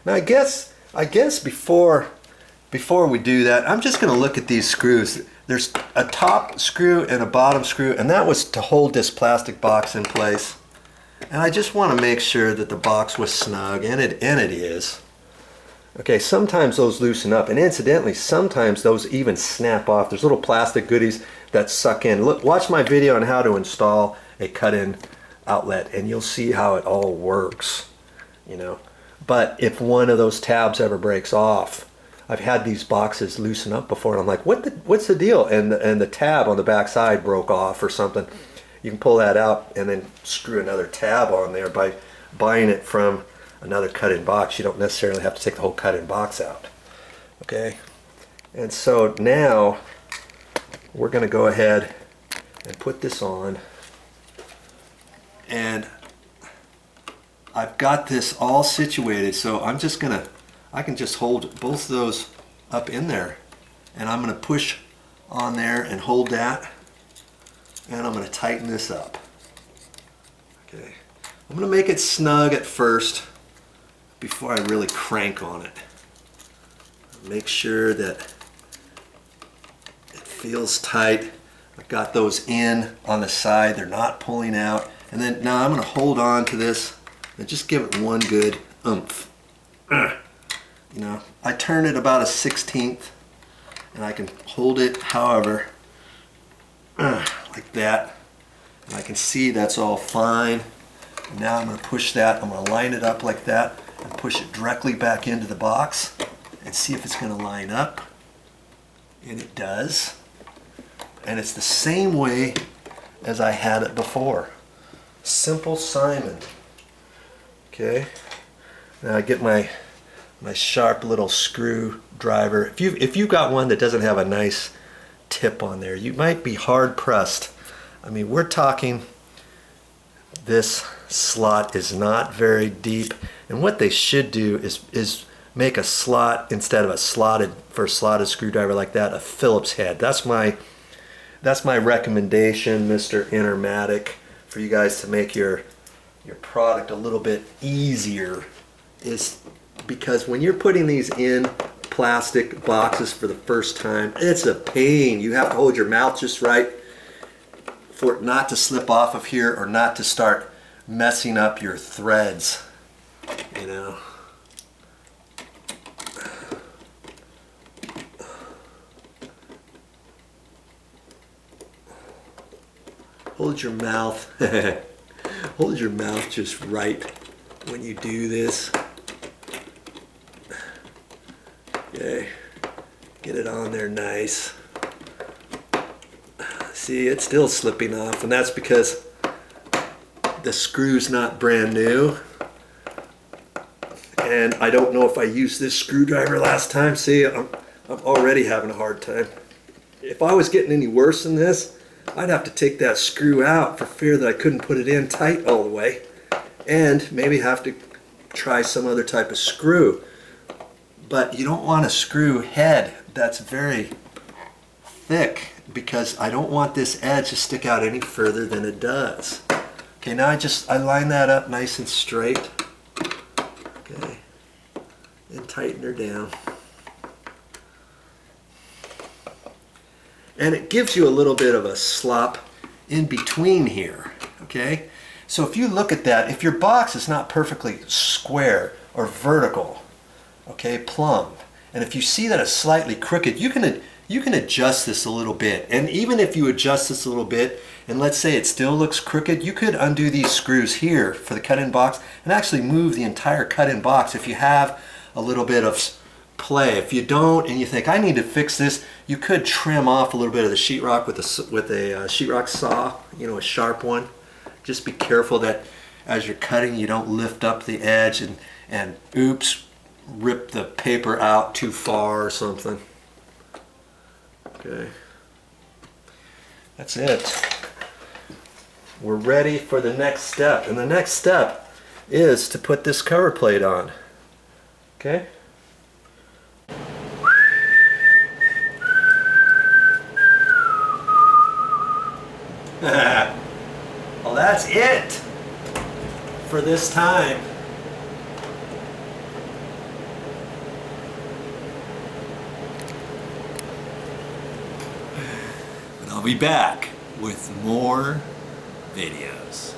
Now I guess before we do that, I'm just going to look at these screws. There's a top screw and a bottom screw, and that was to hold this plastic box in place. And I just want to make sure that the box was snug, and it is. Okay, sometimes those loosen up, and incidentally, sometimes those even snap off. There's little plastic goodies that suck in. Look, watch my video on how to install a cut-in outlet, and you'll see how it all works, you know. But if one of those tabs ever breaks off, I've had these boxes loosen up before, and I'm like, what's the deal? And the tab on the back side broke off or something. You can pull that out and then screw another tab on there by buying it from another cut-in box. You don't necessarily have to take the whole cut-in box out. Okay, and so now we're going to go ahead and put this on, and I've got this all situated, so I'm just gonna, I can just hold both of those up in there, and I'm gonna push on there and hold that, and I'm gonna tighten this up. Okay, I'm gonna make it snug at first before I really crank on it. Make sure that it feels tight. I've got those in on the side, they're not pulling out, and then now I'm gonna hold on to this and just give it one good oomph. You know, I turn it about a 1/16, and I can hold it however, like that. And I can see that's all fine. And now I'm going to push that, I'm going to line it up like that and push it directly back into the box and see if it's going to line up. And it does. And it's the same way as I had it before. Simple Simon. Okay, now I get my sharp little screwdriver. If you've got one that doesn't have a nice tip on there, you might be hard pressed. I mean, we're talking, this slot is not very deep, and what they should do is make a slot instead of a slotted screwdriver like that, a Phillips head. That's my recommendation, Mr. Intermatic, for you guys to make your product a little bit easier, is because when you're putting these in plastic boxes for the first time, it's a pain. You have to hold your mouth just right for it not to slip off of here or not to start messing up your threads, you know. Hold your mouth. Hold your mouth just right when you do this. Okay, get it on there nice. See, it's still slipping off, and that's because the screw's not brand new. And I don't know if I used this screwdriver last time. See, I'm already having a hard time. If I was getting any worse than this, I'd have to take that screw out for fear that I couldn't put it in tight all the way, and maybe have to try some other type of screw. But you don't want a screw head that's very thick, because I don't want this edge to stick out any further than it does. Okay, now I line that up nice and straight. Okay, and tighten her down. And it gives you a little bit of a slop in between here, okay? So if you look at that, if your box is not perfectly square or vertical, okay, plumb, and if you see that it's slightly crooked, you can adjust this a little bit. And even if you adjust this a little bit, and let's say it still looks crooked, you could undo these screws here for the cut-in box and actually move the entire cut-in box if you have a little bit of play. If you don't, and you think I need to fix this, you could trim off a little bit of the sheetrock with a sheetrock saw, you know, a sharp one. Just be careful that as you're cutting, you don't lift up the edge and oops, rip the paper out too far or something. Okay, that's it. We're ready for the next step, and the next step is to put this cover plate on. Okay. Well, that's it for this time. But I'll be back with more videos.